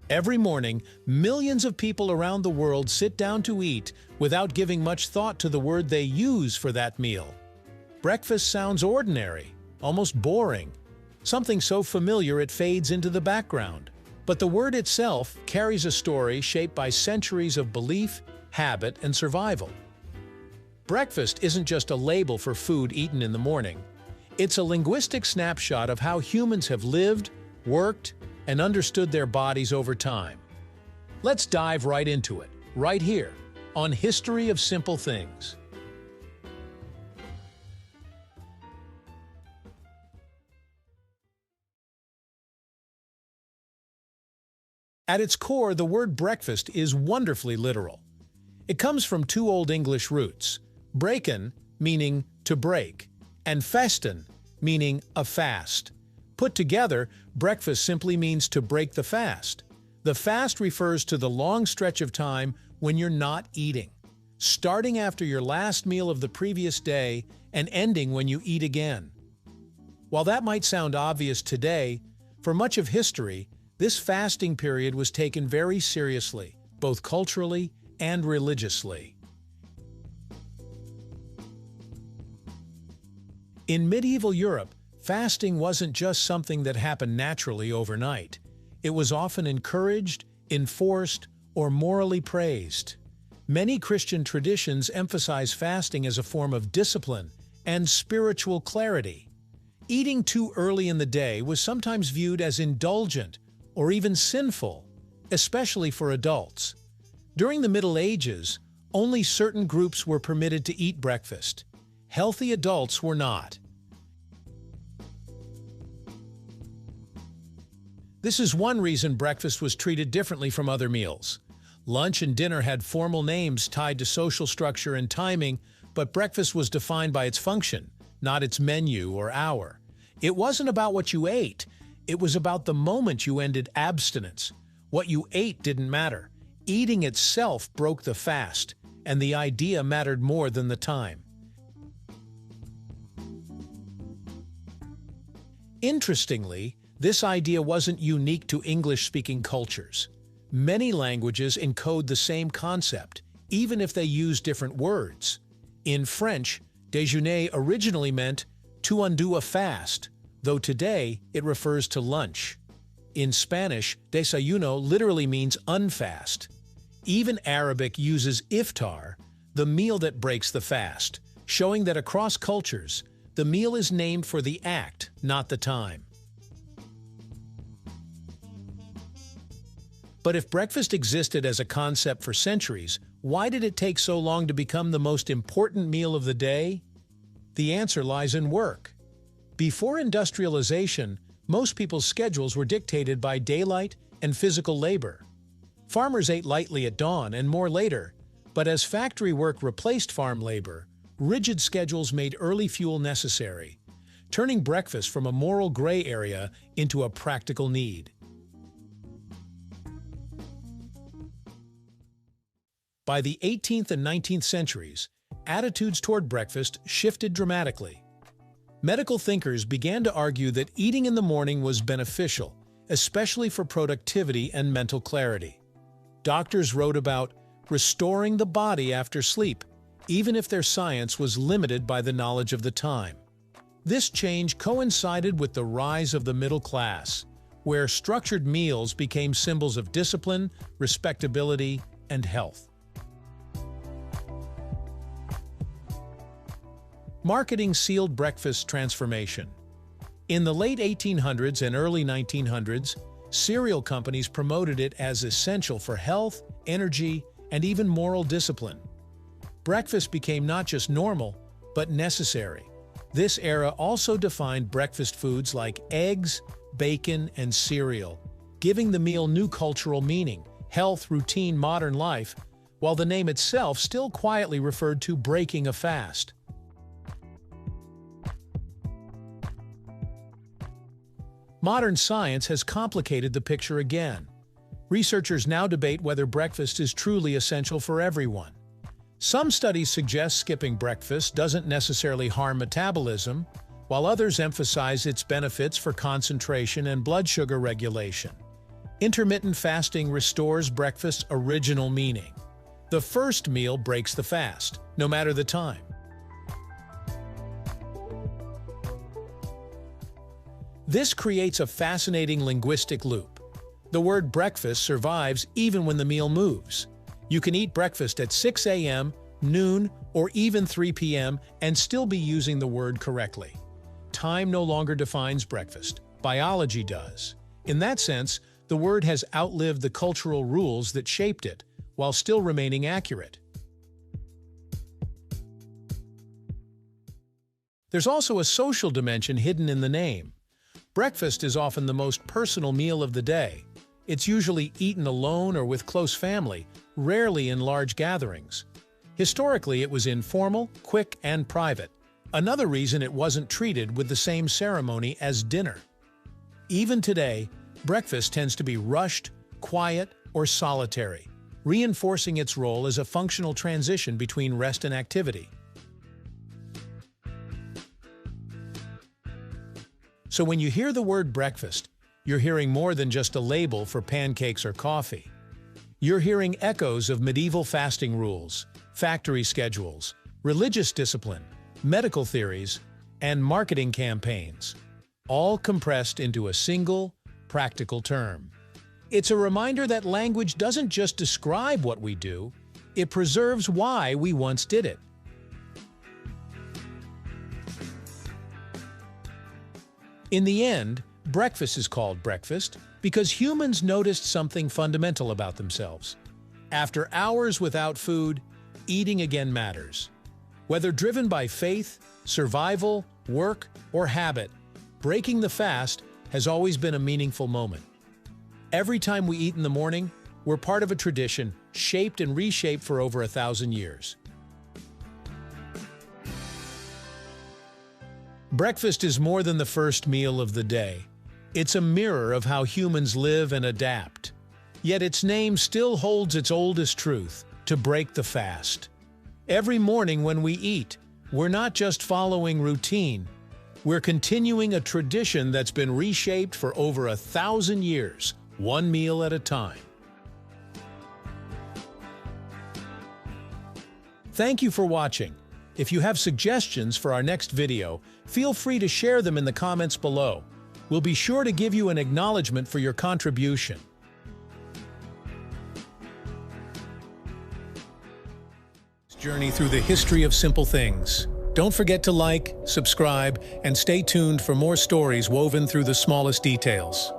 Every morning, millions of people around the world sit down to eat without giving much thought to the word they use for that meal. Breakfast sounds ordinary, almost boring, something so familiar it fades into the background. But the word itself carries a story shaped by centuries of belief, habit, and survival. Breakfast isn't just a label for food eaten in the morning. It's a linguistic snapshot of how humans have lived, worked, and understood their bodies over time. Let's dive right into it, right here, on History of Simple Things. At its core, the word breakfast is wonderfully literal. It comes from two Old English roots, breken, meaning to break, and festen, meaning a fast. Put together, breakfast simply means to break the fast. The fast refers to the long stretch of time when you're not eating, starting after your last meal of the previous day and ending when you eat again. While that might sound obvious today, for much of history, this fasting period was taken very seriously, both culturally and religiously. In medieval Europe, fasting wasn't just something that happened naturally overnight. It was often encouraged, enforced, or morally praised. Many Christian traditions emphasize fasting as a form of discipline and spiritual clarity. Eating too early in the day was sometimes viewed as indulgent or even sinful, especially for adults. During the Middle Ages, only certain groups were permitted to eat breakfast. Healthy adults were not. This is one reason breakfast was treated differently from other meals. Lunch and dinner had formal names tied to social structure and timing, but breakfast was defined by its function, not its menu or hour. It wasn't about what you ate. It was about the moment you ended abstinence. What you ate didn't matter. Eating itself broke the fast, and the idea mattered more than the time. Interestingly, this idea wasn't unique to English-speaking cultures. Many languages encode the same concept, even if they use different words. In French, déjeuner originally meant to undo a fast, though today it refers to lunch. In Spanish, desayuno literally means unfast. Even Arabic uses iftar, the meal that breaks the fast, showing that across cultures, the meal is named for the act, not the time. But if breakfast existed as a concept for centuries, why did it take so long to become the most important meal of the day? The answer lies in work. Before industrialization, most people's schedules were dictated by daylight and physical labor. Farmers ate lightly at dawn and more later, but as factory work replaced farm labor, rigid schedules made early fuel necessary, turning breakfast from a moral gray area into a practical need. By the 18th and 19th centuries, attitudes toward breakfast shifted dramatically. Medical thinkers began to argue that eating in the morning was beneficial, especially for productivity and mental clarity. Doctors wrote about restoring the body after sleep, even if their science was limited by the knowledge of the time. This change coincided with the rise of the middle class, where structured meals became symbols of discipline, respectability, and health. Marketing sealed breakfast's transformation. In the late 1800s and early 1900s, cereal companies promoted it as essential for health, energy, and even moral discipline. Breakfast became not just normal, but necessary. This era also defined breakfast foods like eggs, bacon, and cereal, giving the meal new cultural meaning, health, routine, modern life, while the name itself still quietly referred to breaking a fast. Modern science has complicated the picture again. Researchers now debate whether breakfast is truly essential for everyone. Some studies suggest skipping breakfast doesn't necessarily harm metabolism, while others emphasize its benefits for concentration and blood sugar regulation. Intermittent fasting restores breakfast's original meaning. The first meal breaks the fast, no matter the time. This creates a fascinating linguistic loop. The word breakfast survives even when the meal moves. You can eat breakfast at 6 a.m., noon, or even 3 p.m. and still be using the word correctly. Time no longer defines breakfast. Biology does. In that sense, the word has outlived the cultural rules that shaped it, while still remaining accurate. There's also a social dimension hidden in the name. Breakfast is often the most personal meal of the day. It's usually eaten alone or with close family, rarely in large gatherings. Historically, it was informal, quick, and private. Another reason it wasn't treated with the same ceremony as dinner. Even today, breakfast tends to be rushed, quiet, or solitary, reinforcing its role as a functional transition between rest and activity. So when you hear the word breakfast, you're hearing more than just a label for pancakes or coffee. You're hearing echoes of medieval fasting rules, factory schedules, religious discipline, medical theories, and marketing campaigns, all compressed into a single, practical term. It's a reminder that language doesn't just describe what we do, it preserves why we once did it. In the end, breakfast is called breakfast because humans noticed something fundamental about themselves. After hours without food, eating again matters. Whether driven by faith, survival, work, or habit, breaking the fast has always been a meaningful moment. Every time we eat in the morning, we're part of a tradition shaped and reshaped for over 1,000 years. Breakfast is more than the first meal of the day. It's a mirror of how humans live and adapt. Yet its name still holds its oldest truth: to break the fast. Every morning when we eat, we're not just following routine, we're continuing a tradition that's been reshaped for over 1,000 years, one meal at a time. Thank you for watching. If you have suggestions for our next video, feel free to share them in the comments below. We'll be sure to give you an acknowledgement for your contribution. Journey through the history of simple things. Don't forget to like, subscribe, and stay tuned for more stories woven through the smallest details.